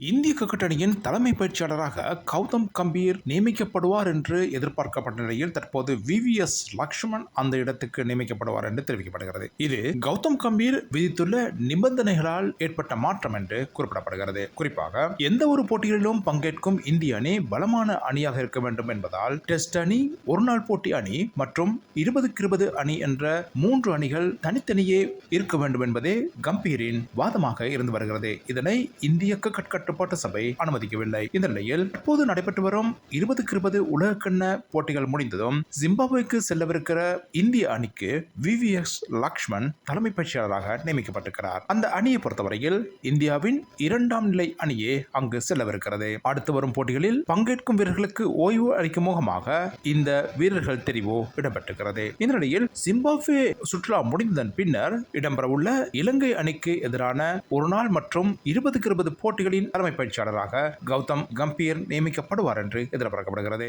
இந்திய கிரிக்கெட் அணியின் தலைமை பயிற்சியாளராக கௌதம் கம்பீர் நியமிக்கப்படுவார் என்று எதிர்பார்க்கப்பட்ட நிலையில் தற்போது VVS லக்ஷ்மன் அந்த இடத்துக்கு நியமிக்கப்படுவார் என்று தெரிவிக்கப்படுகிறது. இது கௌதம் கம்பீர் விதித்துள்ள நிபந்தனைகளால் ஏற்பட்ட மாற்றம் என்று குறிப்பிடப்படுகிறது. குறிப்பாக எந்த ஒரு போட்டிகளிலும் பங்கேற்கும் இந்திய அணி பலமான அணியாக இருக்க வேண்டும் என்பதால் டெஸ்ட் அணி, ஒருநாள் போட்டி அணி மற்றும் 20-20 அணி என்ற 3 அணிகள் தனித்தனியே இருக்க வேண்டும் என்பதே கம்பீரின் வாதமாக இருந்து வருகிறது. இதனை இந்திய கிரிக்கெட் கட்டுப்பாட்டு சபை அனுமதிக்கவில்லை. இந்த நிலையில் தற்போது நடைபெற்று வரும் 20-20 உலகக்கிண்ண போட்டிகள் முடிந்ததும் ஜிம்பாப்வேக்கு செல்லவிருக்கிற இந்திய அணிக்கு VVS லக்ஷ்மன் தலைமை பயிற்சியாளராக நியமிக்கப்பட்டிருக்கிறார். அந்த அணியை பொறுத்தவரையில் இந்தியாவின் 2ஆம் நிலை அணியே அங்கு செல்லவிருக்கிறது. அடுத்து வரும் போட்டிகளில் பங்கேற்கும் வீரர்களுக்கு ஓய்வு அளிக்கும் முகமாக இந்த வீரர்கள் தெரிவு இடம்பெற்றிருக்கிறது. இந்த நிலையில் ஜிம்பாப்வே சுற்றுலா முடிந்ததன் பின்னர் இடம்பெறவுள்ள இலங்கை அணிக்கு எதிரான ஒருநாள் மற்றும் 20-20 போட்டிகளின் தலைமை பயிற்சியாளராக கௌதம் கம்பீர் நியமிக்கப்படுவார் என்று எதிர்பார்க்கப்படுகிறது.